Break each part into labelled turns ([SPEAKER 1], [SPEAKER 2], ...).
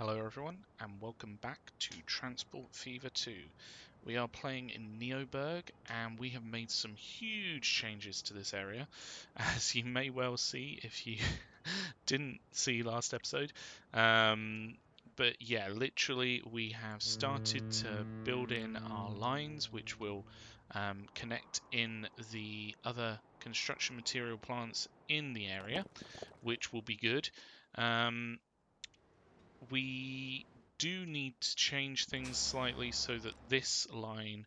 [SPEAKER 1] Hello everyone and welcome back to Transport Fever 2. We are playing in NeoBurgh and we have made some huge changes to this area, as you may well see if you didn't see last episode. But yeah, literally we have started to build in our lines which will connect in the other construction material plants in the area, which will be good. We do need to change things slightly so that this line,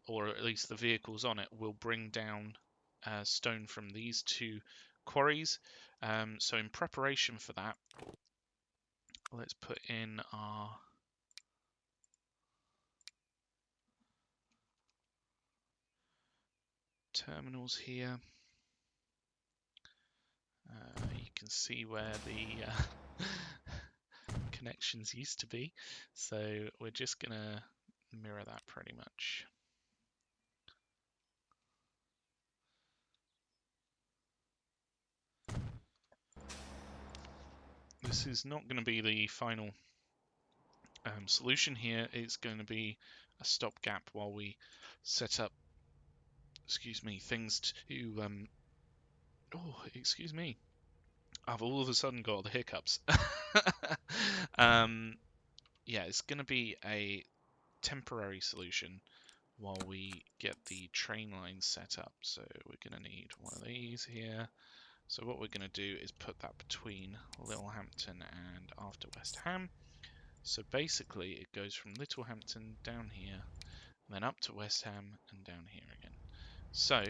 [SPEAKER 1] or at least the vehicles on it, will bring down stone from these two quarries. So in preparation for that, let's put in our terminals here. You can see where the connections used to be, so we're just gonna mirror that pretty much. This is not going to be the final solution here. It's going to be a stopgap while we set up, things to, oh, excuse me. I've all of a sudden got the hiccups. Yeah, it's going to be a temporary solution while we get the train line set up. So we're going to need one of these here. So what we're going to do is put that between Littlehampton and after West Ham. So basically it goes from Littlehampton down here, and then up to West Ham and down here again. So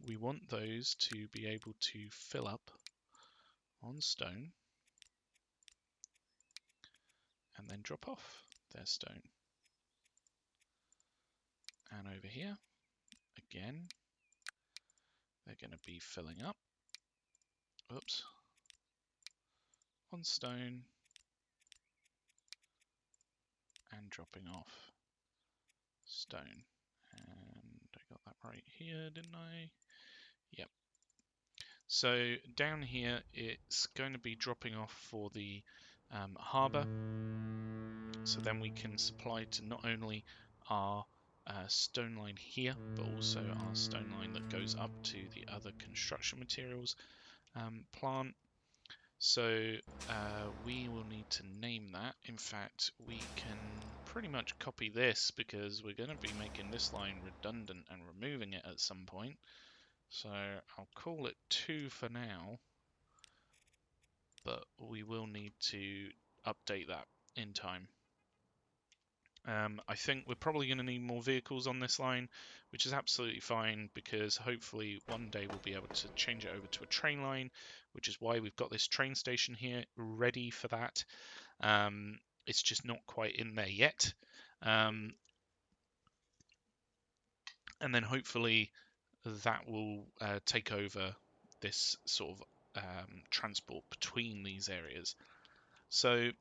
[SPEAKER 1] we want those to be able to fill up on stone and then drop off their stone. And over here, again, they're going to be filling up, oops, on stone and dropping off stone. And I got that right here, didn't I? Yep. So down here, it's going to be dropping off for the harbour. So then we can supply to not only our stone line here, but also our stone line that goes up to the other construction materials plant. So we will need to name that. In fact, we can pretty much copy this because we're going to be making this line redundant and removing it at some point. So I'll call it 2 for now, but we will need to update that in time. I think we're probably going to need more vehicles on this line, which is absolutely fine because hopefully one day we'll be able to change it over to a train line, which is why we've got this train station here ready for that. It's just not quite in there yet. And then hopefully that will take over this sort of transport between these areas. So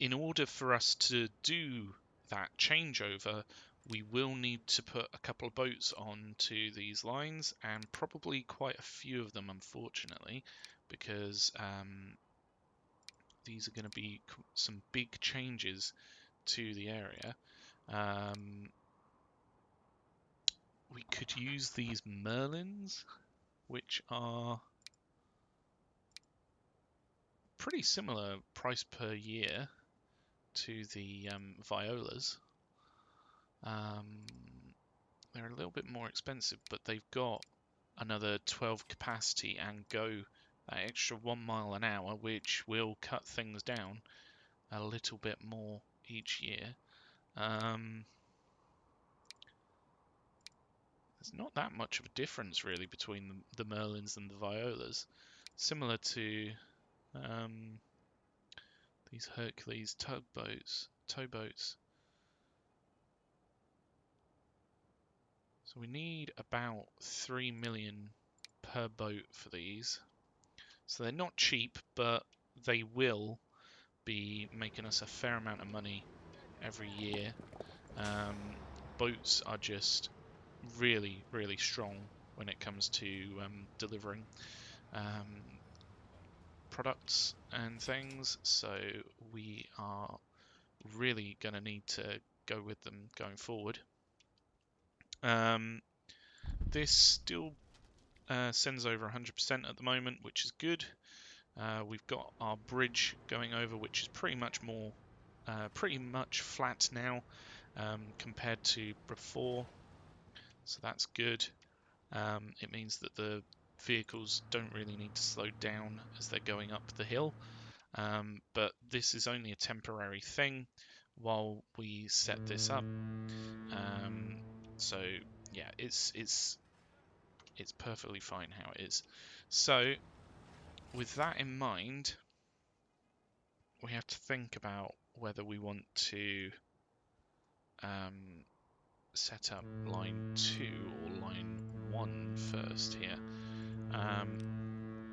[SPEAKER 1] in order for us to do that changeover, we will need to put a couple of boats onto these lines, and probably quite a few of them, unfortunately, because these are going to be some big changes to the area. We could use these Merlins, which are pretty similar price per year to the Violas. They're a little bit more expensive, but they've got another 12 capacity and go that extra 1 mile an hour, which will cut things down a little bit more each year. There's not that much of a difference really between the Merlins and the Violas. Similar to these Hercules towboats. So we need about 3 million per boat for these. So they're not cheap, but they will be making us a fair amount of money every year. Boats are just really, really strong when it comes to delivering products and things, so we are really going to need to go with them going forward. This still sends over 100% at the moment, which is good. We've got our bridge going over, which is pretty much flat now compared to before, so that's good. It means that the vehicles don't really need to slow down as they're going up the hill, but this is only a temporary thing while we set this up. So yeah, it's perfectly fine how it is. So with that in mind, we have to think about whether we want to set up line 2 or line 1 first here.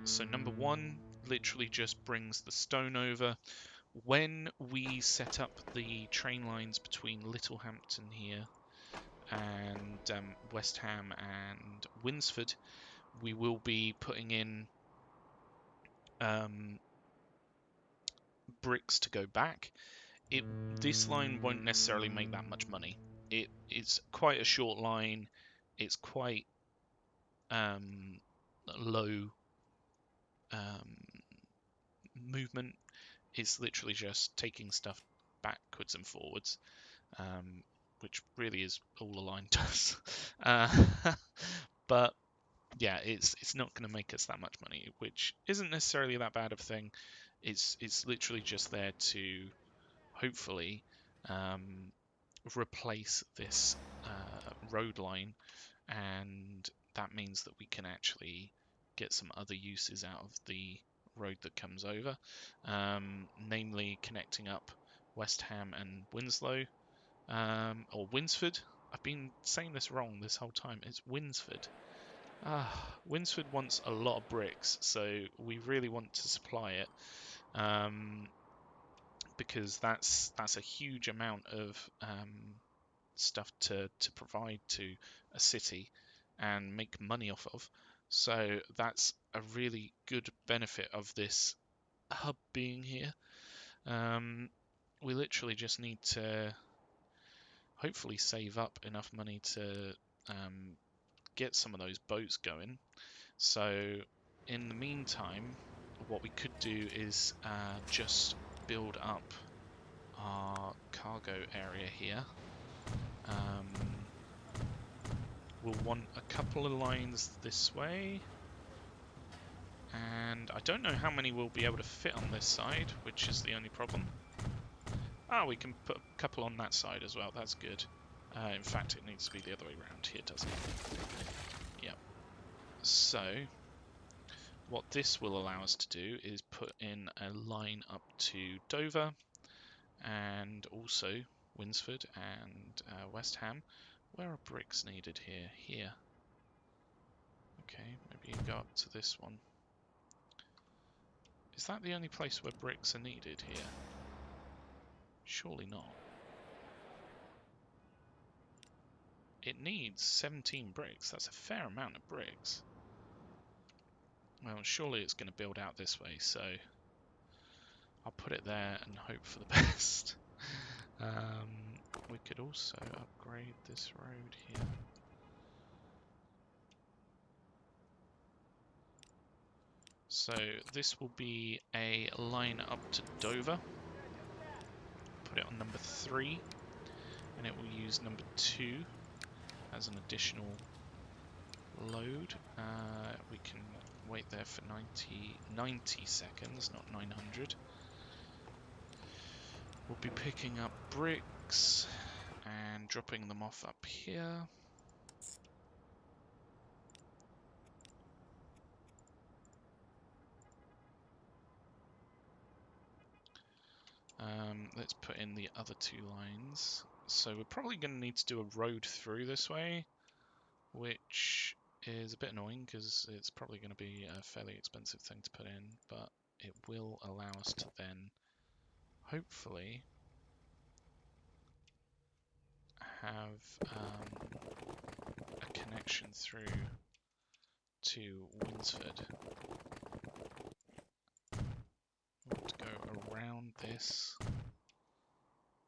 [SPEAKER 1] So number 1 literally just brings the stone over. When we set up the train lines between Littlehampton here and West Ham and Winsford, we will be putting in bricks to go back. This line won't necessarily make that much money. It's quite a short line. It's quite low movement. It's literally just taking stuff backwards and forwards, which really is all the line does. But yeah, it's not going to make us that much money, which isn't necessarily that bad of a thing. It's literally just there to hopefully replace this road line, and that means that we can actually get some other uses out of the road that comes over, namely connecting up West Ham and Winslow, or Winsford. I've been saying this wrong this whole time. It's Winsford. Winsford wants a lot of bricks, so we really want to supply it, because that's a huge amount of stuff to provide to a city and make money off of. So that's a really good benefit of this hub being here. We literally just need to hopefully save up enough money to get some of those boats going. So in the meantime, what we could do is just build up our cargo area here. We'll want a couple of lines this way, and I don't know how many we'll be able to fit on this side, which is the only problem. We can put a couple on that side as well. That's good. In fact, it needs to be the other way around here, doesn't it? Yep. So what this will allow us to do is put in a line up to Dover and also Winsford and West Ham. Where are bricks needed here? Here. Okay, maybe you can go up to this one. Is that the only place where bricks are needed here? Surely not. It needs 17 bricks. That's a fair amount of bricks. Well, surely it's going to build out this way, so I'll put it there and hope for the best. We could also upgrade this road here. So this will be a line up to Dover. Put it on number 3, and it will use number 2 as an additional load. We can wait there for 90 seconds, not 900. We'll be picking up bricks and dropping them off up here. Let's put in the other 2 lines. So we're probably going to need to do a road through this way, which is a bit annoying because it's probably going to be a fairly expensive thing to put in, but it will allow us to then hopefully have a connection through to Winsford. this,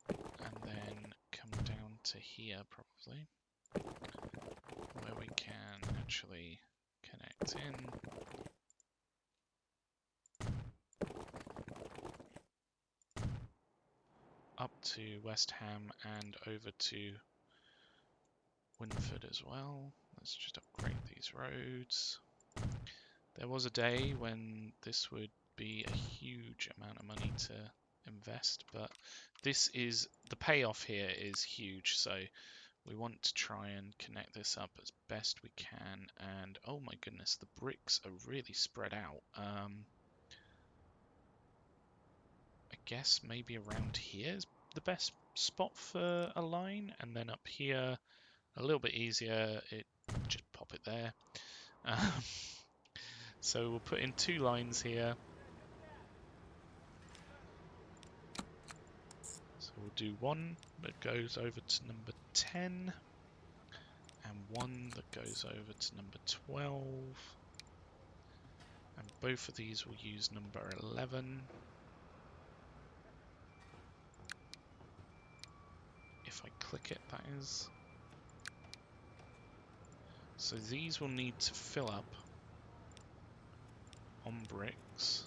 [SPEAKER 1] and then come down to here probably, where we can actually connect in. Up to West Ham and over to Winsford as well. Let's just upgrade these roads. There was a day when this would be a huge amount of money to invest, but this is, the payoff here is huge, so we want to try and connect this up as best we can. And oh my goodness, the bricks are really spread out. I guess maybe around here is the best spot for a line, and then up here a little bit easier, just pop it there. So we'll put in 2 lines here. So we'll do one that goes over to number 10 and one that goes over to number 12, and both of these will use number 11. If I click it, that is. So these will need to fill up on bricks.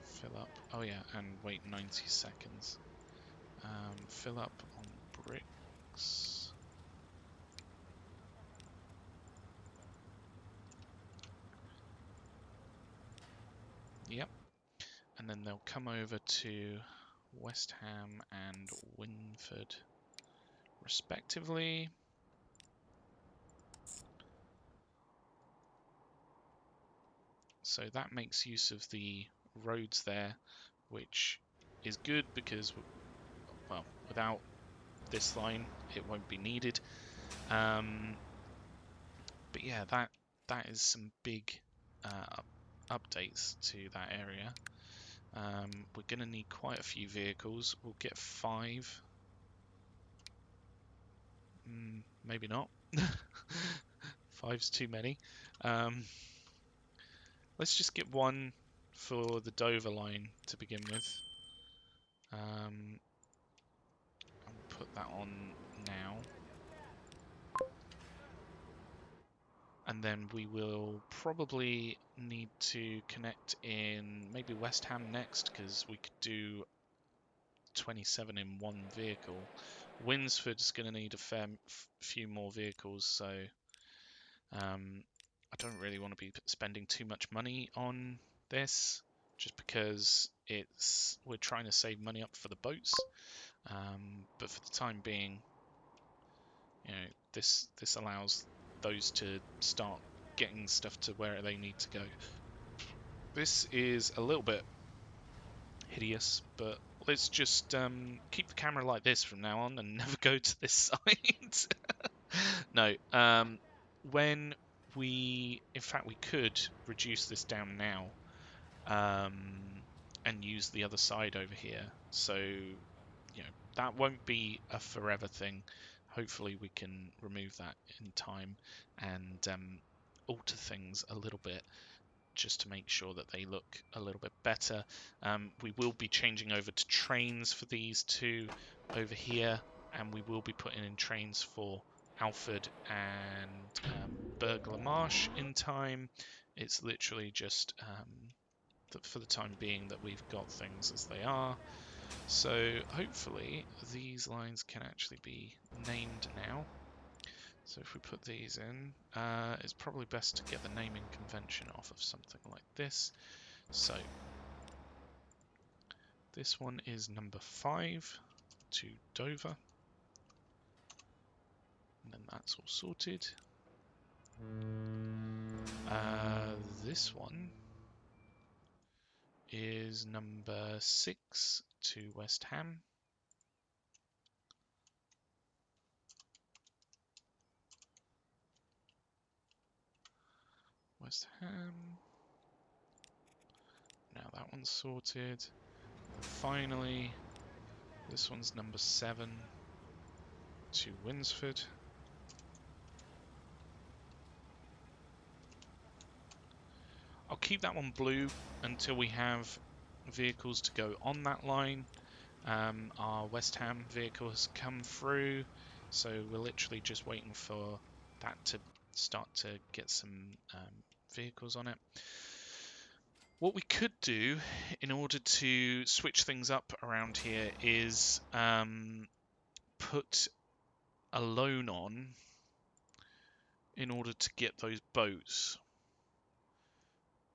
[SPEAKER 1] Fill up. Oh yeah, and wait 90 seconds. Fill up on bricks. Yep. And then they'll come over to West Ham and Winsford respectively. So that makes use of the roads there, which is good because, well, without this line it won't be needed. But yeah, that is some big updates to that area. We're going to need quite a few vehicles. We'll get 5. Maybe not. 5's too many. Let's just get 1 for the Dover line to begin with. I'll put that on now. And then we will probably need to connect in maybe West Ham next, because we could do 27 in 1 vehicle. Winsford's going to need a few more vehicles, so I don't really want to be spending too much money on this, just because we're trying to save money up for the boats. But for the time being, you know, this allows those to start getting stuff to where they need to go. This is a little bit hideous, but let's just keep the camera like this from now on and never go to this side. No, when in fact we could reduce this down now and use the other side over here, so you know that won't be a forever thing. Hopefully we can remove that in time and alter things a little bit just to make sure that they look a little bit better. We will be changing over to trains for these 2 over here, and we will be putting in trains for Alford and Burgh Marsh in time. It's literally just for the time being that we've got things as they are. So hopefully these lines can actually be named now. So if we put these in, it's probably best to get the naming convention off of something like this. So this one is number 5 to Dover, and then that's all sorted. This one is number 6 to West Ham. West Ham. Now that one's sorted. And finally, this one's number 7 to Winsford. I'll keep that one blue until we have vehicles to go on that line. Our West Ham vehicle has come through, so we're literally just waiting for that to start to get some vehicles on it. What we could do in order to switch things up around here is put a loan on in order to get those boats.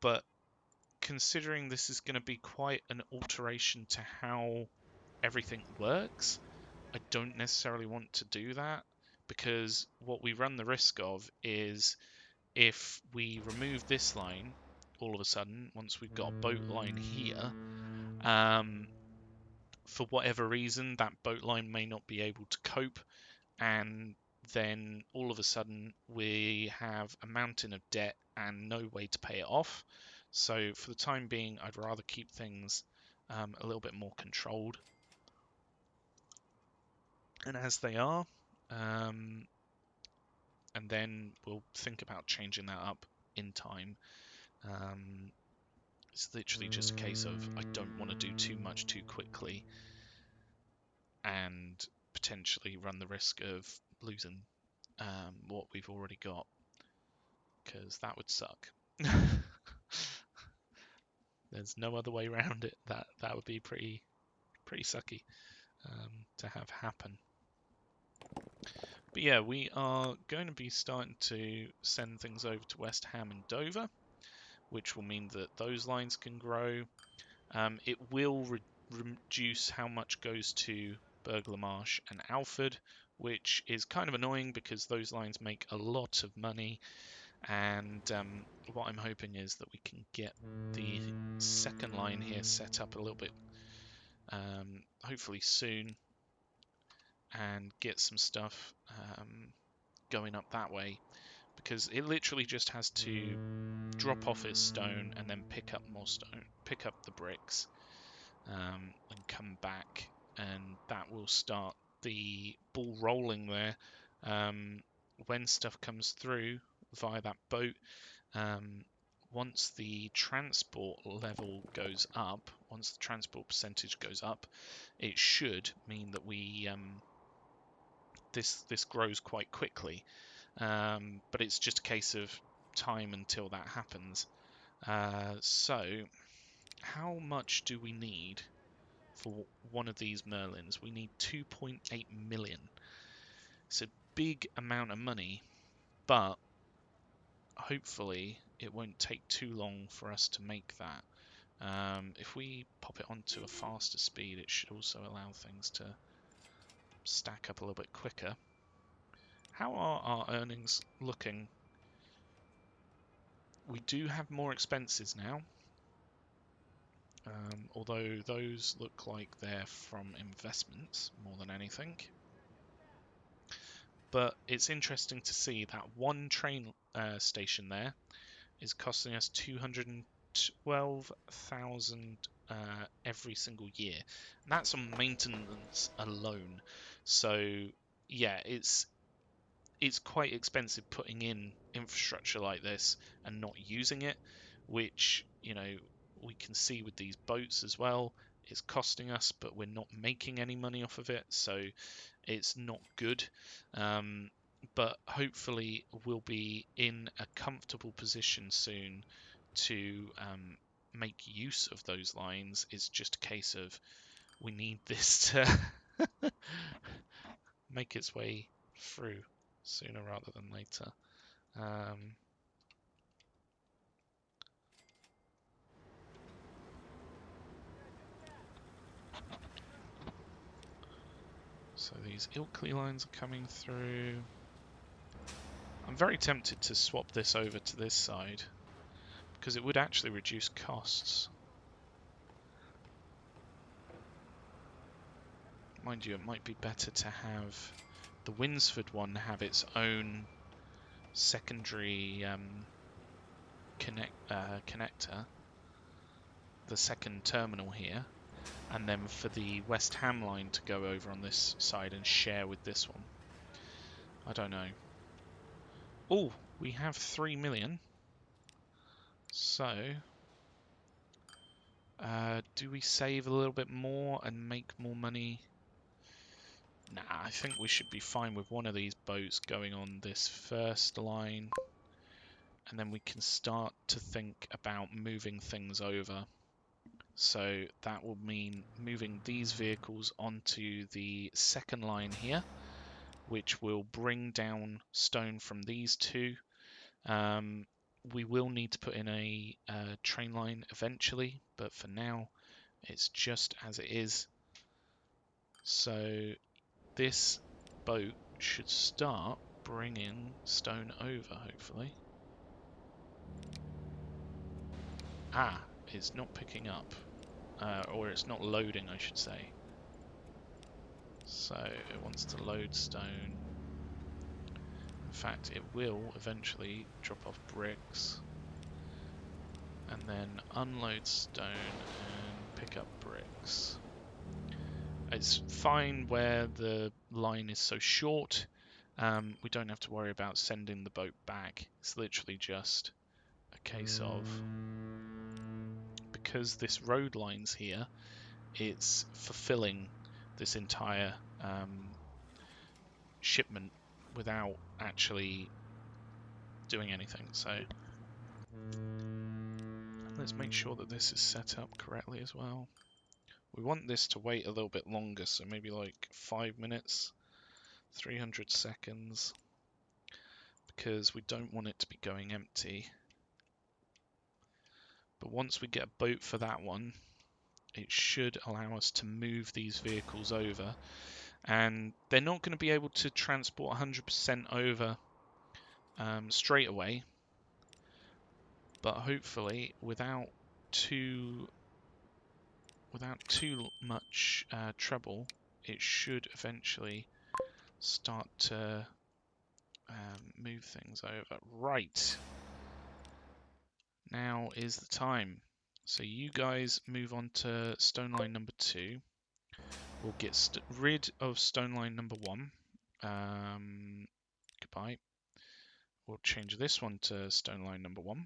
[SPEAKER 1] But considering this is going to be quite an alteration to how everything works, I don't necessarily want to do that, because what we run the risk of is if we remove this line all of a sudden, once we've got a boat line here, for whatever reason that boat line may not be able to cope, and then all of a sudden we have a mountain of debt and no way to pay it off. So for the time being, I'd rather keep things a little bit more controlled. And as they are, and then we'll think about changing that up in time. It's literally just a case of I don't want to do too much too quickly and potentially run the risk of losing what we've already got, because that would suck. There's no other way around it. That would be pretty sucky to have happen. But yeah, we are going to be starting to send things over to West Ham and Dover, which will mean that those lines can grow. It will reduce how much goes to Burgh Marsh and Alford, which is kind of annoying because those lines make a lot of money. And what I'm hoping is that we can get the second line here set up a little bit, hopefully soon, and get some stuff going up that way, because it literally just has to drop off its stone and then pick up more stone, pick up the bricks, and come back, and that will start the ball rolling there. When stuff comes through via that boat, once the transport level goes up, once the transport percentage goes up, it should mean that we this grows quite quickly. But it's just a case of time until that happens. So how much do we need for one of these Merlins? We need 2.8 million. It's a big amount of money, but hopefully it won't take too long for us to make that. If we pop it onto a faster speed, it should also allow things to stack up a little bit quicker. How are our earnings looking? We do have more expenses now, although those look like they're from investments more than anything. But it's interesting to see that one train station there is costing us 212,000 every single year. And that's on maintenance alone. So yeah, it's quite expensive putting in infrastructure like this and not using it, which, you know, we can see with these boats as well. It's costing us, but we're not making any money off of it, so it's not good. But hopefully we'll be in a comfortable position soon to make use of those lines. It's just a case of we need this to make its way through sooner rather than later. So these Ilkley lines are coming through. I'm very tempted to swap this over to this side, because it would actually reduce costs. Mind you, it might be better to have the Winsford one have its own secondary connector, the second terminal here, and then for the West Ham line to go over on this side and share with this one. I don't know. Oh, we have 3 million. So, do we save a little bit more and make more money? Nah, I think we should be fine with one of these boats going on this first line. And then we can start to think about moving things over. So that will mean moving these vehicles onto the second line here, which will bring down stone from these two. We will need to put in a train line eventually, but for now it's just as it is. So this boat should start bringing stone over, hopefully. Ah, it's not picking up. Or it's not loading, I should say. So it wants to load stone. In fact, it will eventually drop off bricks and then unload stone and pick up bricks. It's fine where the line is so short. We don't have to worry about sending the boat back. It's literally just a case of, because this road line's here, it's fulfilling this entire shipment without actually doing anything. So let's make sure that this is set up correctly as well. We want this to wait a little bit longer, so maybe like 5 minutes, 300 seconds, because we don't want it to be going empty. But once we get a boat for that one, it should allow us to move these vehicles over. And they're not going to be able to transport 100% over straight away, but hopefully without too much trouble, it should eventually start to move things over. Right, now is the time. So you guys move on to stone line number 2. We'll get rid of stone line number 1. Goodbye. We'll change this one to stone line number 1.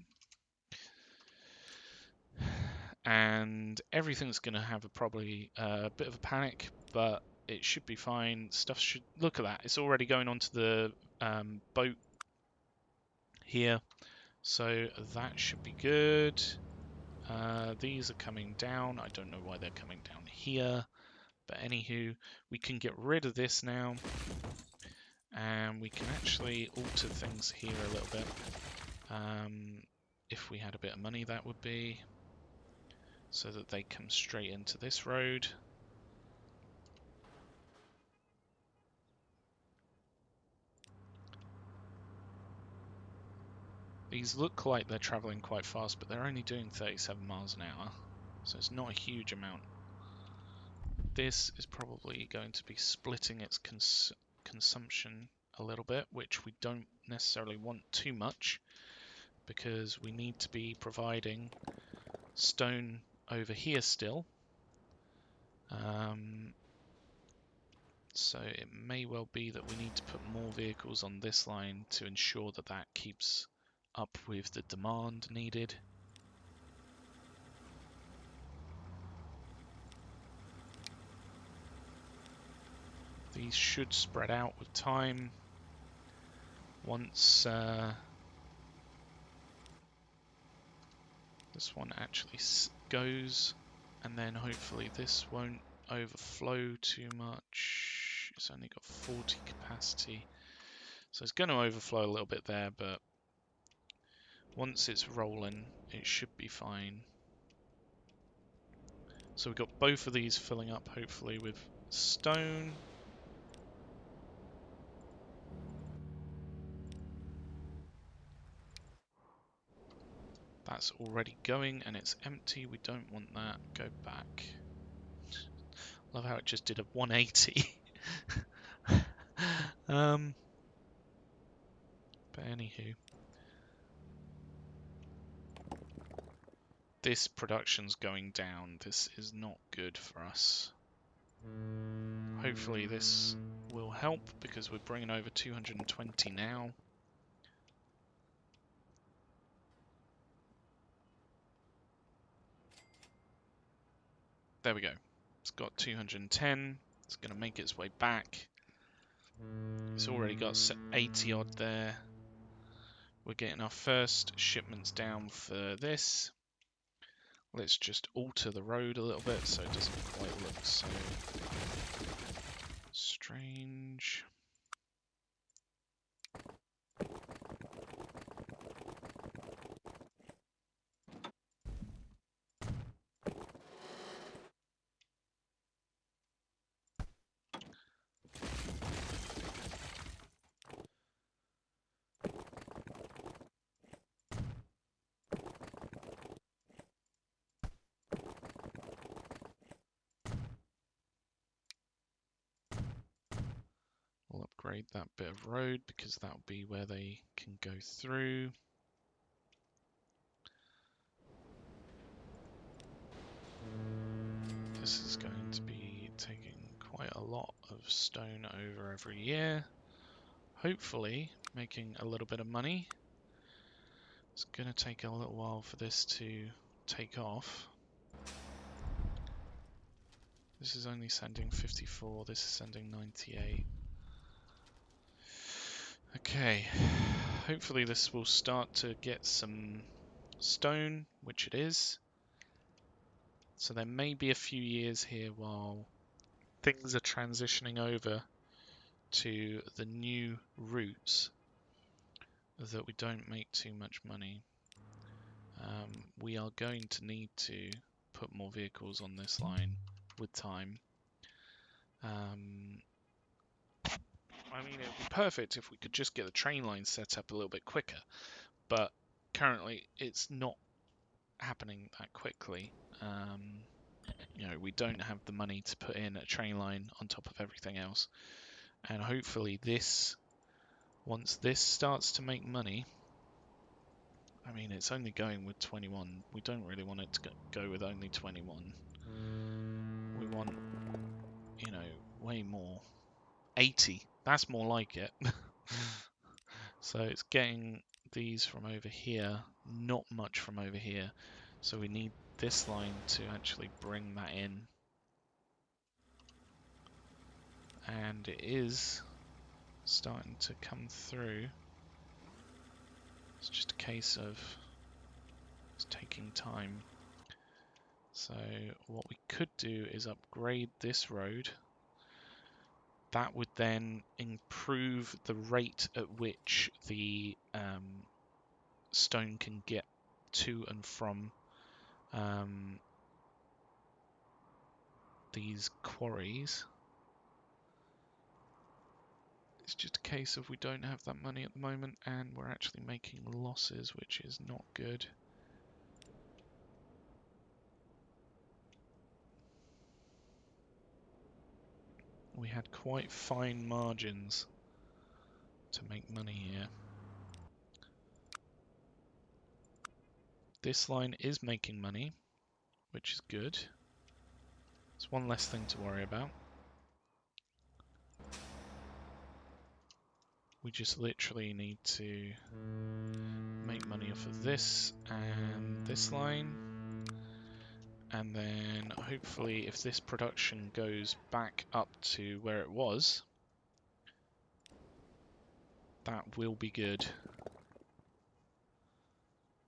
[SPEAKER 1] And everything's going to have probably a bit of a panic, but it should be fine. Stuff should... Look at that. It's already going onto the boat here. So that should be good. These are coming down. I don't know why they're coming down here. But anywho, we can get rid of this now. And we can actually alter things here a little bit. If we had a bit of money, that would be. So that they come straight into this road. These look like they're traveling quite fast, but they're only doing 37 miles an hour, so it's not a huge amount. This is probably going to be splitting its consumption a little bit, which we don't necessarily want too much, because we need to be providing stone over here still. So it may well be that we need to put more vehicles on this line to ensure that that keeps up with the demand needed. These should spread out with time. Once this one actually goes, and then hopefully this won't overflow too much. It's only got 40 capacity, so it's going to overflow a little bit there, but once it's rolling, it should be fine. So we've got both of these filling up, hopefully, with stone. That's already going, and it's empty. We don't want that. Go back. Love how it just did a 180. But anywho. This production's going down. This is not good for us. Hopefully this will help, because we're bringing over 220 now. There we go. It's got 210. It's going to make its way back. It's already got 80 odd there. We're getting our first shipments down for this. Let's just alter the road a little bit so it doesn't quite look so strange. We'll upgrade that bit of road because that'll be where they can go through. This is going to be taking quite a lot of stone over every year. Hopefully making a little bit of money. It's going to take a little while for this to take off. This is only sending 54, this is sending 98. Okay, hopefully this will start to get some stone, which it is. So there may be a few years here while things are transitioning over to the new routes that we don't make too much money. We are going to need to put more vehicles on this line with time. I mean, it would be perfect if we could just get the train line set up a little bit quicker, but currently it's not happening that quickly. You know, we don't have the money to put in a train line on top of everything else, and hopefully this, once this starts to make money, I mean, it's only going with 21. We don't really want it to go with only 21. We want, you know, way more. 80. That's more like it. So it's getting these from over here, not much from over here. So we need this line to actually bring that in. And it is starting to come through. It's just a case of it's taking time. So what we could do is upgrade this road. That would then improve the rate at which the stone can get to and from these quarries. It's just a case of we don't have that money at the moment and we're actually making losses, which is not good. We had quite fine margins to make money here. This line is making money, which is good. It's one less thing to worry about. We just literally need to make money off of this and this line. And then hopefully if this production goes back up to where it was, that will be good.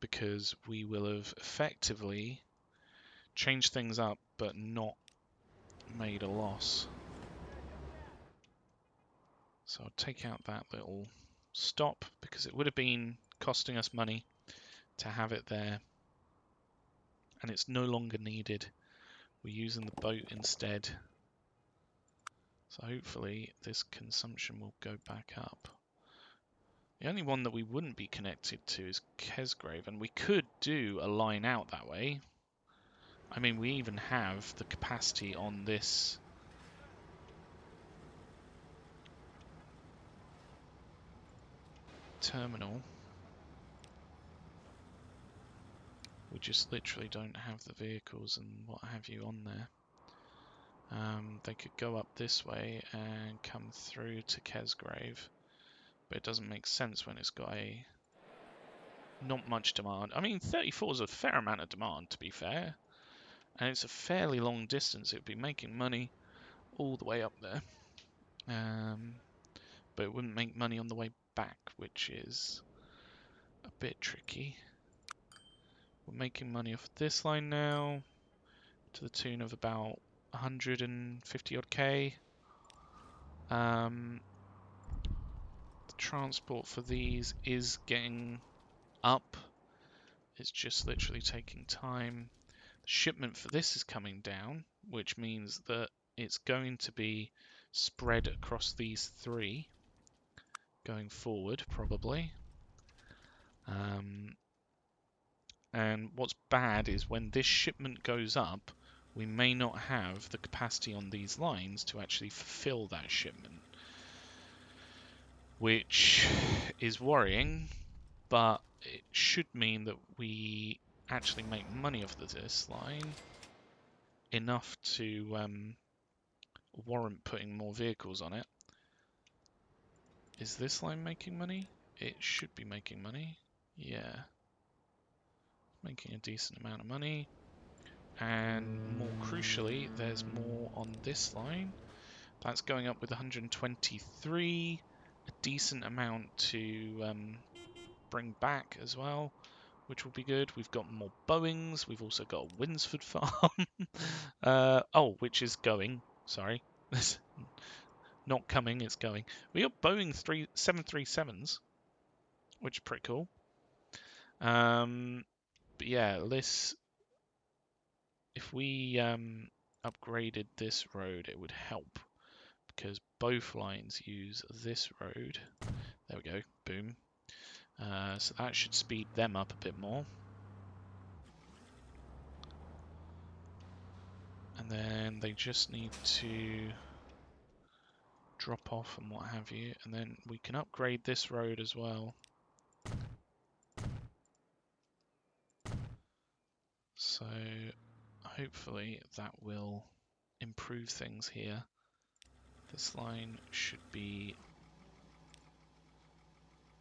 [SPEAKER 1] Because we will have effectively changed things up but not made a loss. So I'll take out that little stop because it would have been costing us money to have it there. And it's no longer needed. We're using the boat instead. So hopefully this consumption will go back up. The only one that we wouldn't be connected to is Kesgrave, and we could do a line out that way. I mean, we even have the capacity on this terminal. We just literally don't have the vehicles and what have you on there. They could go up this way and come through to Kesgrave, but it doesn't make sense when it's got a not much demand. I mean, 34 is a fair amount of demand, to be fair. And it's a fairly long distance. It would be making money all the way up there. But it wouldn't make money on the way back, which is a bit tricky. We're making money off this line now to the tune of about 150 odd K. The transport for these is getting up. It's just literally taking time. The shipment for this is coming down, which means that it's going to be spread across these three going forward, probably. And what's bad is when this shipment goes up, we may not have the capacity on these lines to actually fulfill that shipment, which is worrying, but it should mean that we actually make money off of this line enough to warrant putting more vehicles on it. Is this line making money? It should be making money. Yeah. Making a decent amount of money. And more crucially, there's more on this line. That's going up with 123. A decent amount to bring back as well, which will be good. We've got more Boeings. We've also got a Winsford farm. Which is going. Sorry. Not coming, it's going. We got Boeing 737s, which is pretty cool. But yeah, if we upgraded this road, it would help because both lines use this road. There we go, boom. So that should speed them up a bit more. And then they just need to drop off and what have you. And then we can upgrade this road as well. So hopefully that will improve things here. This line should be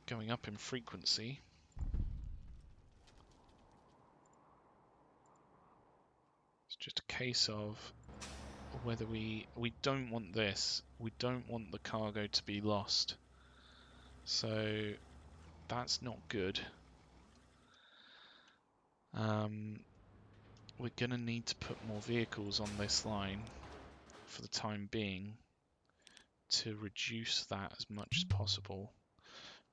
[SPEAKER 1] going up in frequency. It's just a case of whether we don't want this. We don't want the cargo to be lost. So that's not good. We're going to need to put more vehicles on this line for the time being to reduce that as much as possible.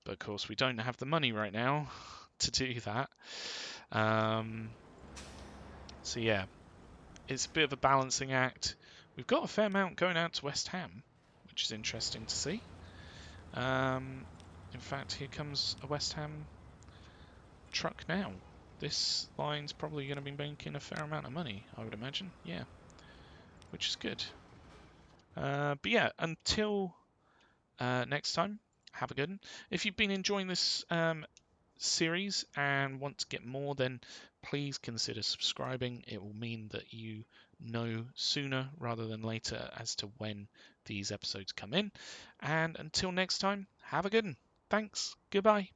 [SPEAKER 1] But of course we don't have the money right now to do that. So yeah, it's a bit of a balancing act. We've got a fair amount going out to West Ham, which is interesting to see. In fact, here comes a West Ham truck now. This line's probably going to be making a fair amount of money, I would imagine. Yeah, which is good. But yeah, until next time, have a good one. If you've been enjoying this series and want to get more, then please consider subscribing. It will mean that you know sooner rather than later as to when these episodes come in. And until next time, have a good one. Thanks. Goodbye.